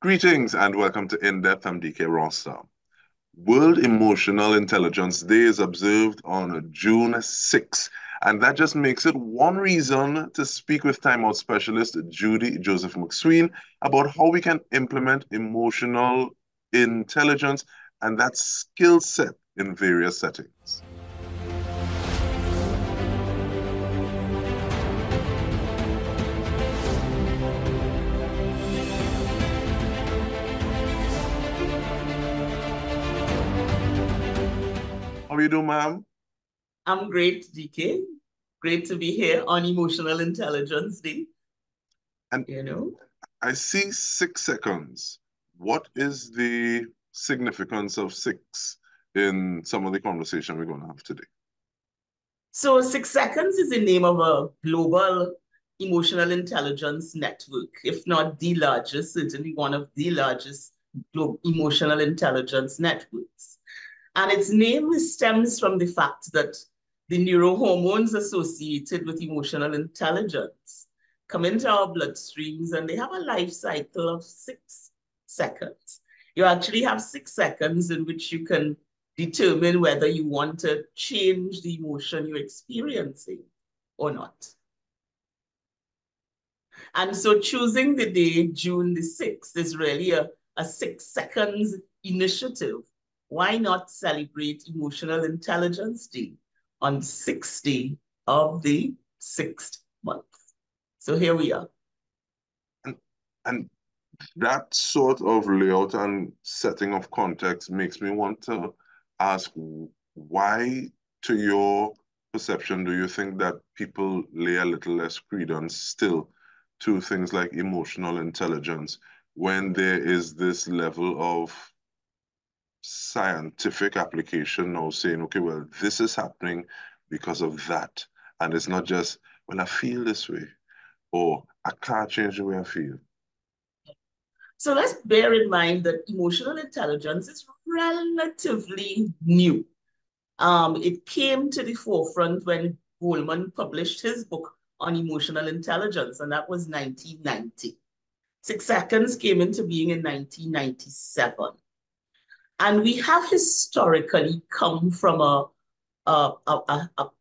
Greetings and welcome to In-Depth. I'm Dike Rostant. World Emotional Intelligence Day is observed on June 6th, and that just makes it one reason to speak with Time Out Specialist Judy Joseph McSween about how we can implement emotional intelligence and that skill set in various settings. How are you doing, ma'am? I'm great, DK. Great to be here on Emotional Intelligence Day. And You know, I see 6 seconds. What is the significance of six in some of the conversation we're going to have today? so 6 seconds is the name of a global emotional intelligence network, if not the largest, certainly one of the largest emotional intelligence networks. And its name stems from the fact that the neurohormones associated with emotional intelligence come into our bloodstreams and they have a life cycle of 6 seconds. You actually have 6 seconds in which you can determine whether you want to change the emotion you're experiencing or not. And so choosing the day, June the 6th, is really a 6 seconds initiative. Why not celebrate Emotional Intelligence Day on the 6th day of the 6th month? So here we are. And, and that sort of layout and setting of context makes me want to ask why, to your perception, do you think that people lay a little less credence still to things like emotional intelligence when there is this level of scientific application now saying, okay, well, this is happening because of that. And it's not just, well, I feel this way or I can't change the way I feel. So let's bear in mind that emotional intelligence is relatively new. It came to the forefront when Goldman published his book on emotional intelligence, and that was 1990. 6 seconds came into being in 1997. And we have historically come from a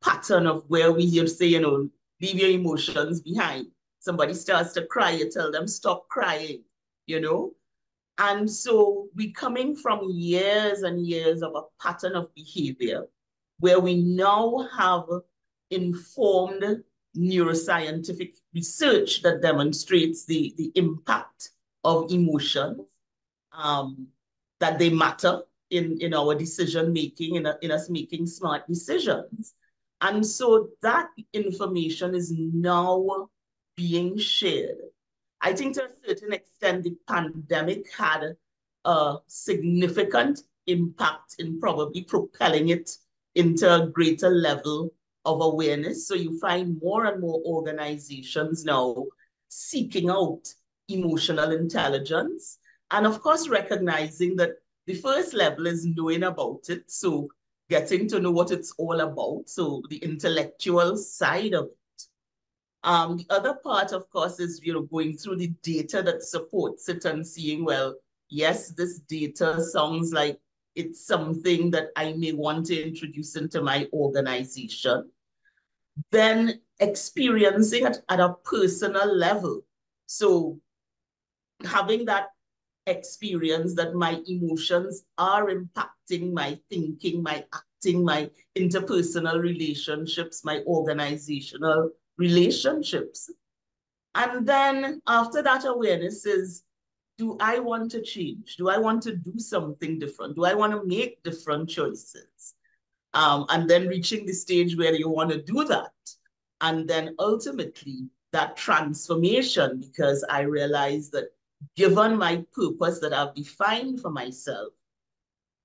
pattern of where we hear say, leave your emotions behind. Somebody starts to cry, you tell them, stop crying, you know? And so we coming from years and years of a pattern of behavior where we now have informed neuroscientific research that demonstrates the impact of emotions, um, that they matter in our decision making, in us making smart decisions. And so that information is now being shared. I think to a certain extent, the pandemic had a significant impact in probably propelling it into a greater level of awareness. So you find more and more organizations now seeking out emotional intelligence. And of course, recognizing that the first level is knowing about it. So getting to know what it's all about. So the intellectual side of it. The other part, of course, is going through the data that supports it and seeing, well, yes, this data sounds like it's something that I may want to introduce into my organization. Then experiencing it at a personal level. So having that experience that my emotions are impacting my thinking, my acting, my interpersonal relationships, my organizational relationships. And then after that awareness is, do I want to change? Do I want to do something different? Do I want to make different choices? And then reaching the stage where you want to do that. And then ultimately that transformation, because I realize that given my purpose that I've defined for myself,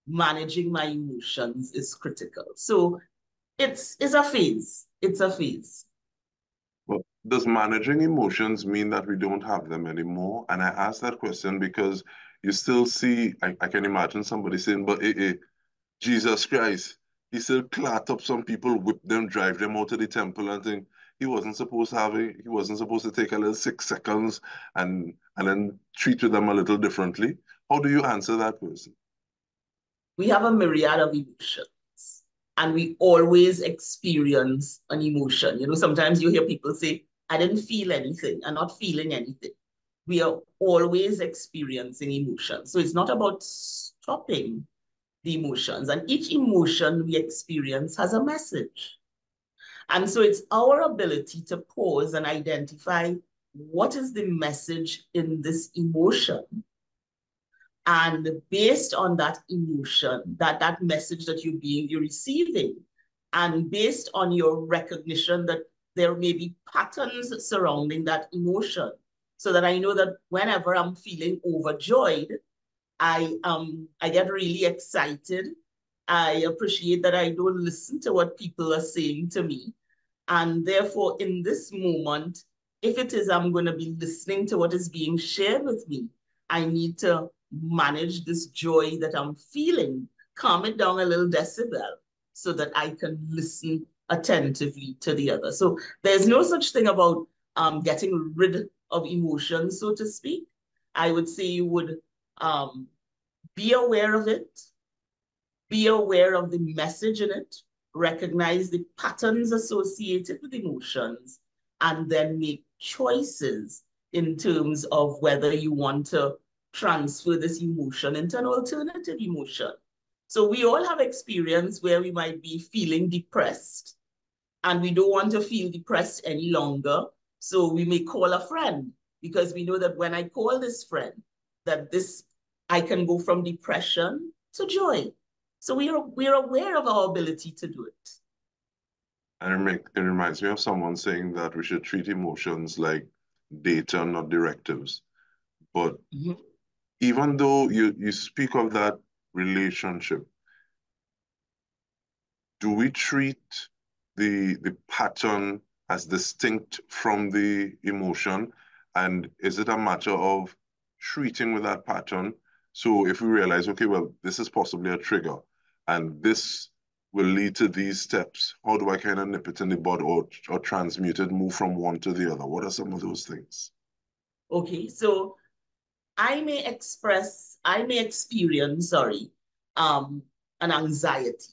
managing my emotions is critical. So it's a phase. It's a phase. Well, does managing emotions mean that we don't have them anymore? And I ask that question because you still see, I can imagine somebody saying, but Jesus Christ, he still clat up some people, whip them, drive them out of the temple and think, he wasn't supposed to have he wasn't supposed to take a little 6 seconds and then treat them a little differently? How do you answer that person? We have a myriad of emotions, and we always experience an emotion. You know, sometimes you hear people say, I didn't feel anything, I'm not feeling anything. We are always experiencing emotions. So it's not about stopping the emotions. And each emotion we experience has a message. And so it's our ability to pause and identify what is the message in this emotion. And based on that emotion, that message that you're receiving, and based on your recognition that there may be patterns surrounding that emotion, so that I know that whenever I'm feeling overjoyed, I get really excited. I appreciate that I don't listen to what people are saying to me. And therefore, in this moment, if it is I'm going to be listening to what is being shared with me, I need to manage this joy that I'm feeling, calm it down a little decibel so that I can listen attentively to the other. So there's no such thing about getting rid of emotions, so to speak. I would say you would um, be aware of it, be aware of the message in it, recognize the patterns associated with emotions, and then make choices in terms of whether you want to transfer this emotion into an alternative emotion. So we all have experience where we might be feeling depressed and we don't want to feel depressed any longer. So we may call a friend because we know that when I call this friend, that this I can go from depression to joy. So we're aware of our ability to do it. And it reminds me of someone saying that we should treat emotions like data, not directives. But Mhm. even though you speak of that relationship, do we treat the pattern as distinct from the emotion? And is it a matter of treating with that pattern? So if we realize, okay, well, this is possibly a trigger, and this will lead to these steps, how do I kind of nip it in the bud or transmute it, move from one to the other? What are some of those things? Okay, so I may experience, sorry, um, an anxiety.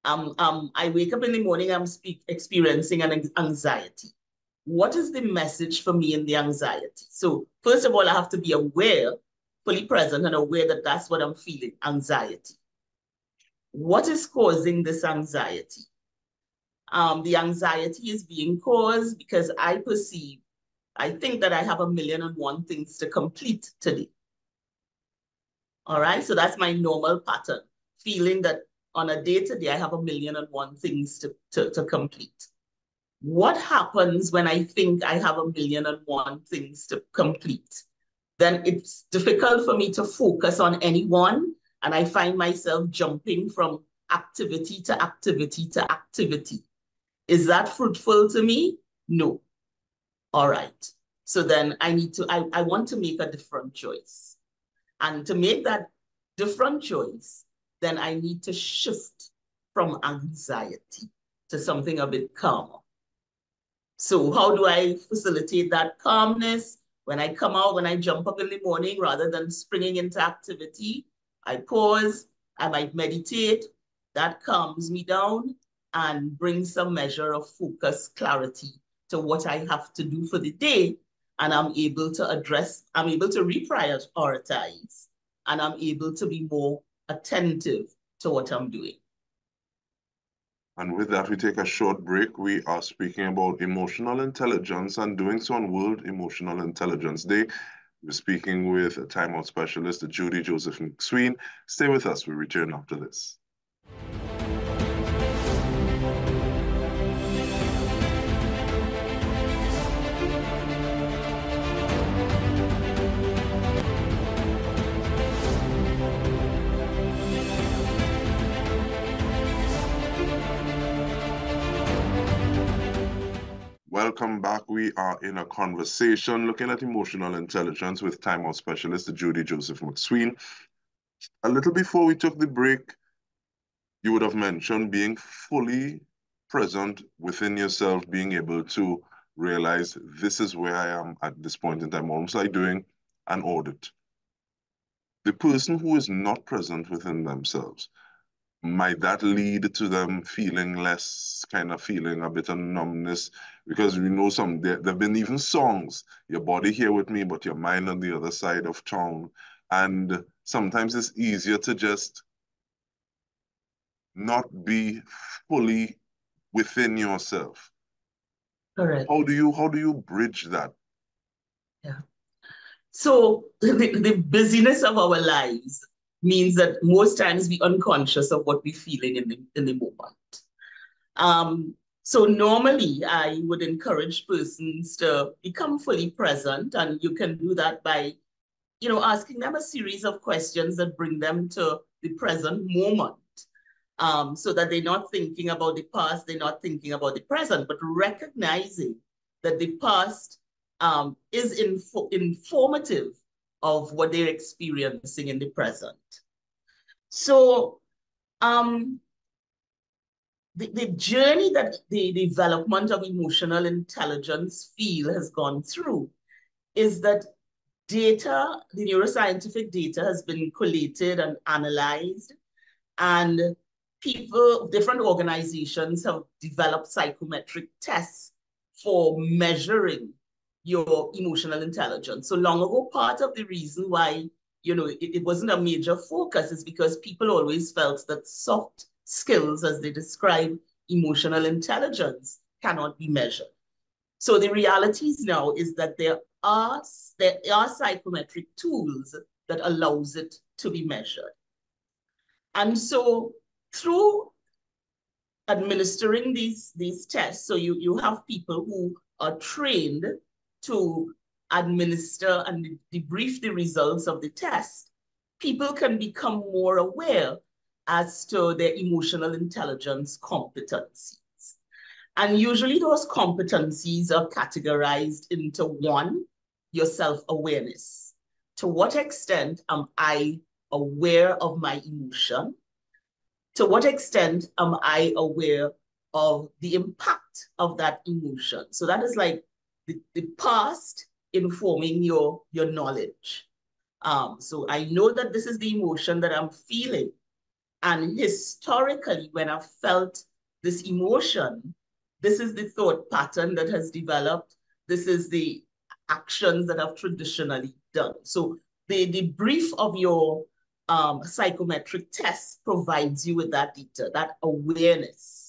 I wake up in the morning, experiencing an anxiety. What is the message for me in the anxiety? So first of all, I have to be aware, fully present and aware that that's what I'm feeling, anxiety. What is causing this anxiety? The anxiety is being caused because I think that I have a million and one things to complete today. All right, so that's my normal pattern, feeling that on a day to day, I have a million and one things to complete. What happens when I think I have a million and one things to complete? Then it's difficult for me to focus on any one, and I find myself jumping from activity to activity to activity. Is that fruitful to me? No. All right. So then I want to make a different choice. And to make that different choice, then I need to shift from anxiety to something a bit calmer. So how do I facilitate that calmness? When I come out, when I jump up in the morning, rather than springing into activity, I pause, I might meditate. That calms me down and brings some measure of focus, clarity to what I have to do for the day. And I'm able to reprioritize, and I'm able to be more attentive to what I'm doing. And with that, we take a short break. We are speaking about emotional intelligence and doing so on World Emotional Intelligence Day. We're speaking with a timeout specialist, Judy Joseph McSween. Stay with us. We return after this. Welcome back. We are in a conversation looking at emotional intelligence with timeout specialist Judy Joseph McSween. A little before we took the break, you would have mentioned being fully present within yourself, being able to realize this is where I am at this point in time, almost like doing an audit. The person who is not present within themselves, might that lead to them feeling less, kind of feeling a bit of numbness? Because we know there have been even songs, your body here with me, but your mind on the other side of town. And sometimes it's easier to just not be fully within yourself. Correct. How do you bridge that? Yeah. So the busyness of our lives means that most times we unconscious of what we're feeling in the moment. So normally I would encourage persons to become fully present, and you can do that by, asking them a series of questions that bring them to the present moment. So that they're not thinking about the past, they're not thinking about the present, but recognizing that the past is informative of what they're experiencing in the present. So the journey that the development of emotional intelligence field has gone through is that data, the neuroscientific data has been collated and analyzed, and people, different organizations have developed psychometric tests for measuring your emotional intelligence. So long ago, part of the reason why it wasn't a major focus is because people always felt that soft skills, as they describe emotional intelligence, cannot be measured. So the realities now is that there are psychometric tools that allows it to be measured. And so through administering these tests, so you have people who are trained to administer and debrief the results of the test, people can become more aware as to their emotional intelligence competencies. And usually those competencies are categorized into one, your self-awareness. To what extent am I aware of my emotion? To what extent am I aware of the impact of that emotion? So that is like the past informing your knowledge. So I know that this is the emotion that I'm feeling. And historically, when I've felt this emotion, this is the thought pattern that has developed. This is the actions that I've traditionally done. So the brief of your psychometric test provides you with that data, that awareness.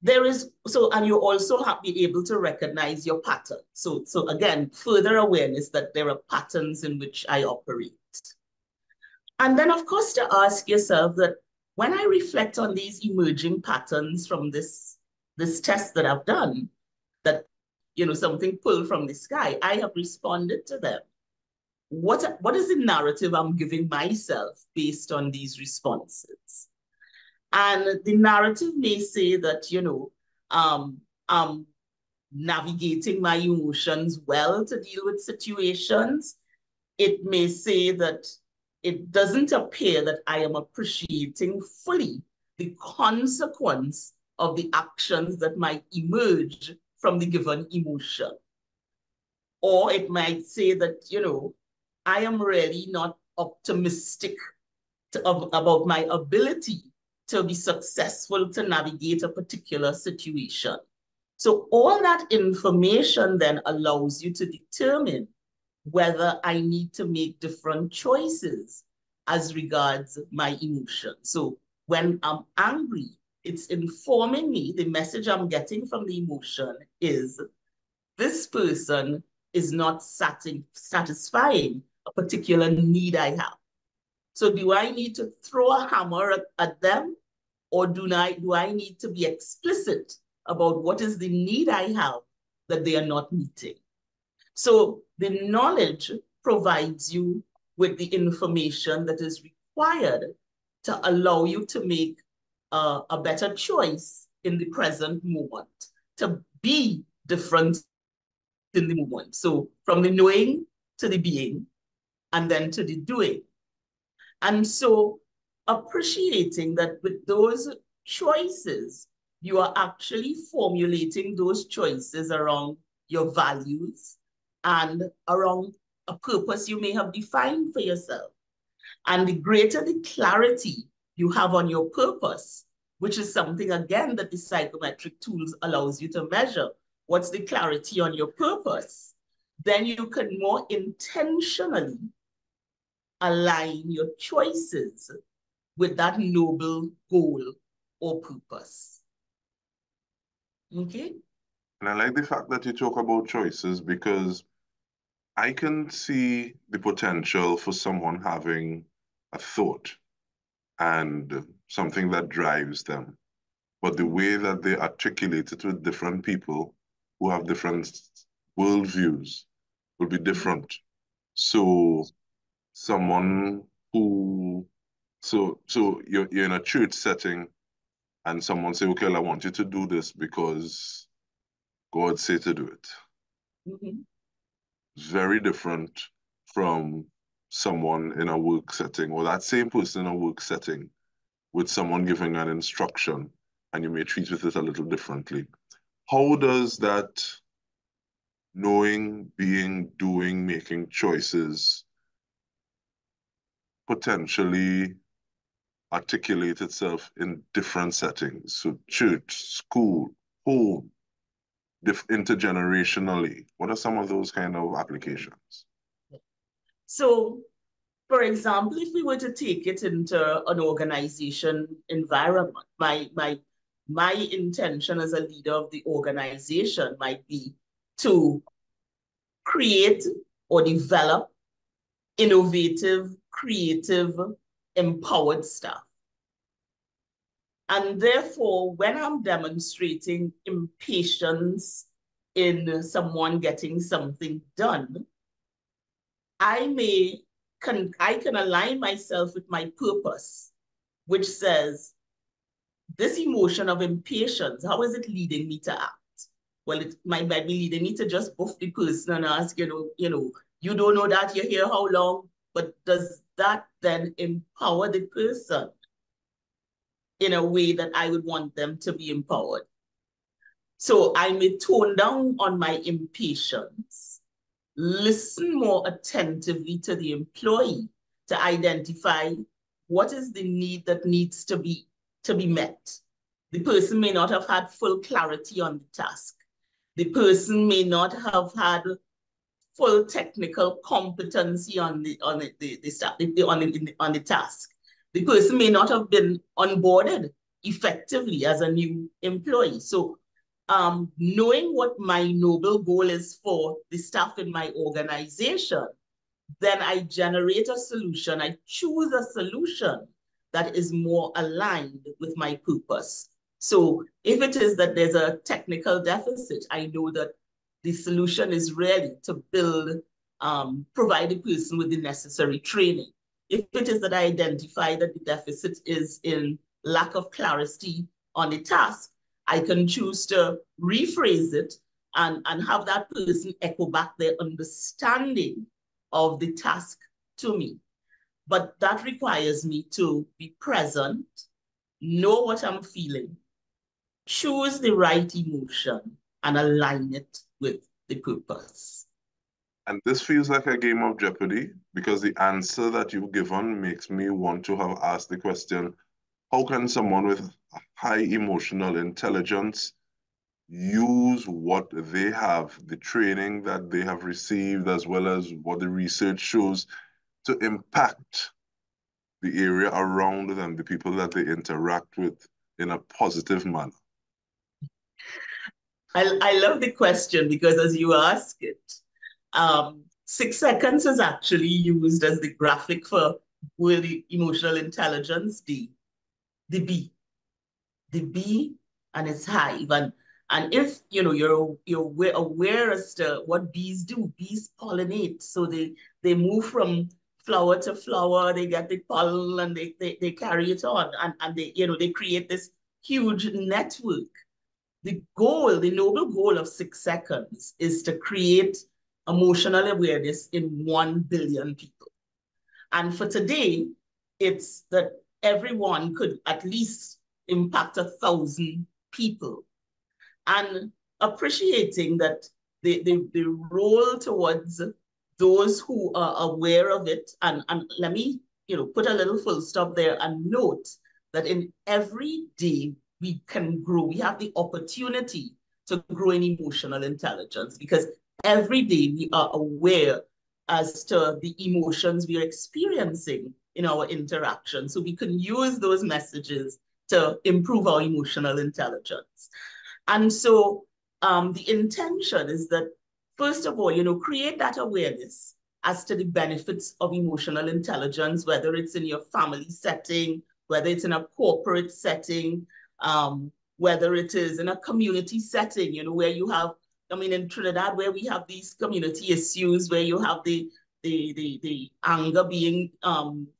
And you also have to be able to recognize your pattern. So again, further awareness that there are patterns in which I operate. And then, of course, to ask yourself that when I reflect on these emerging patterns from this test that I've done, that, something pulled from the sky, I have responded to them. What is the narrative I'm giving myself based on these responses? And the narrative may say that, I'm navigating my emotions well to deal with situations. It may say that it doesn't appear that I am appreciating fully the consequence of the actions that might emerge from the given emotion. Or it might say that, I am really not optimistic about my ability to be successful to navigate a particular situation. So all that information then allows you to determine whether I need to make different choices as regards my emotion. So when I'm angry, it's informing me, the message I'm getting from the emotion is, this person is not satisfying a particular need I have. So do I need to throw a hammer at them, or do I need to be explicit about what is the need I have that they are not meeting? So the knowledge provides you with the information that is required to allow you to make a better choice in the present moment, to be different in the moment. So from the knowing to the being, and then to the doing. And so appreciating that with those choices, you are actually formulating those choices around your values and around a purpose you may have defined for yourself. And the greater the clarity you have on your purpose, which is something, again, that the psychometric tools allows you to measure, what's the clarity on your purpose, then you can more intentionally align your choices with that noble goal or purpose. Okay? And I like the fact that you talk about choices because I can see the potential for someone having a thought and something that drives them. But the way that they articulate it with different people who have different worldviews will be different. So someone who so you're in a church setting and someone say, okay, well, I want you to do this because God said to do it. Mm-hmm. It's very different from someone in a work setting or that same person in a work setting with someone giving an instruction and you may treat with it a little differently. How does that knowing, being, doing, making choices potentially articulate itself in different settings? So church, school, home, intergenerationally. What are some of those kind of applications? So, for example, if we were to take it into an organization environment, my intention as a leader of the organization might be to create or develop innovative, creative, empowered staff. And therefore, when I'm demonstrating impatience in someone getting something done, I can align myself with my purpose, which says this emotion of impatience, how is it leading me to act? Well, it might be leading me to just buff the person and ask, you don't know that you're here how long, but does that then empower the person in a way that I would want them to be empowered? So I may tone down on my impatience, listen more attentively to the employee to identify what is the need that needs to be met. The person may not have had full clarity on the task. The person may not have had full technical competency on the task. The person may not have been onboarded effectively as a new employee. So knowing what my noble goal is for the staff in my organization, then I generate a solution. I choose a solution that is more aligned with my purpose. So if it is that there's a technical deficit, I know that the solution is really to provide the person with the necessary training. If it is that I identify that the deficit is in lack of clarity on the task, I can choose to rephrase it and have that person echo back their understanding of the task to me. But that requires me to be present, know what I'm feeling, choose the right emotion, and align it with the purpose. And this feels like a game of Jeopardy because the answer that you've given makes me want to have asked the question, how can someone with high emotional intelligence use what they have, the training that they have received, as well as what the research shows, to impact the area around them, the people that they interact with in a positive manner? I love the question because as you ask it, 6 seconds is actually used as the graphic for world emotional intelligence, the B. The bee and its hive. And if you're aware as to what bees do, bees pollinate. So they move from flower to flower, they get the pollen and they carry it on. And they create this huge network. The noble goal of 6 seconds is to create emotional awareness in 1 billion people. And for today, it's that everyone could at least impact 1,000 people. And appreciating that the role towards those who are aware of it, and let me put a little full stop there and note that in every day we can grow. We have the opportunity to grow in emotional intelligence because every day we are aware as to the emotions we are experiencing in our interaction. So we can use those messages to improve our emotional intelligence. And so the intention is that, first of all, create that awareness as to the benefits of emotional intelligence, whether it's in your family setting, whether it's in a corporate setting, whether it is in a community setting, where you have, in Trinidad, where we have these community issues, where you have the anger being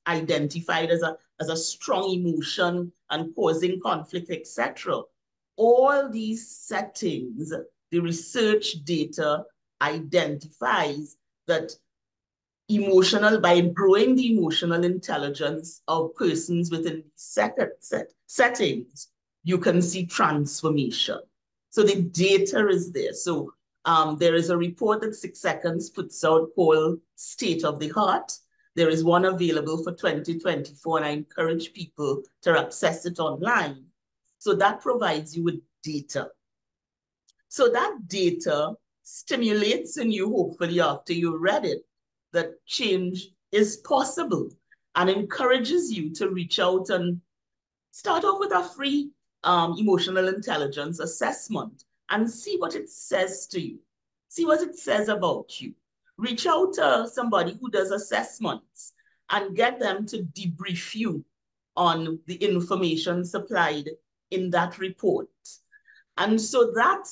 identified as a strong emotion and causing conflict, etc. All these settings, the research data identifies that by growing the emotional intelligence of persons within these settings, you can see transformation. So the data is there. So there is a report that 6 Seconds puts out called State of the Heart. There is one available for 2024, and I encourage people to access it online. So that provides you with data. So that data stimulates in you, hopefully after you read it, that change is possible and encourages you to reach out and start off with a free emotional intelligence assessment and see what it says to you. See what it says about you. Reach out to somebody who does assessments and get them to debrief you on the information supplied in that report. And so that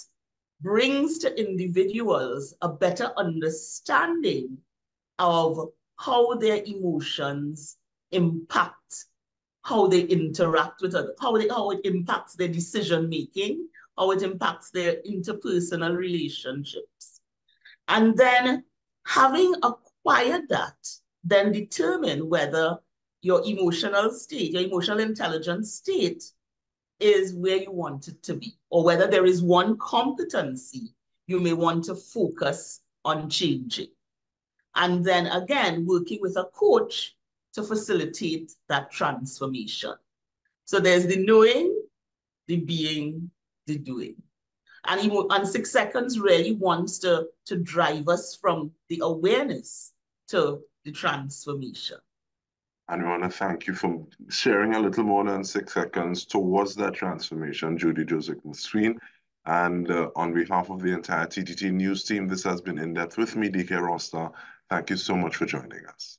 brings to individuals a better understanding of how their emotions impact how they interact with others, how it impacts their decision making, how it impacts their interpersonal relationships. And then having acquired that, then determine whether your emotional state, your emotional intelligence state is where you want it to be, or whether there is one competency you may want to focus on changing. And then again, working with a coach to facilitate that transformation. So there's the knowing, the being, the doing. And 6 Seconds really wants to drive us from the awareness to the transformation. And we want to thank you for sharing a little more than 6 seconds towards that transformation, Judy Joseph McSween. And on behalf of the entire TTT News team, this has been In Depth with me, Dike. Thank you so much for joining us.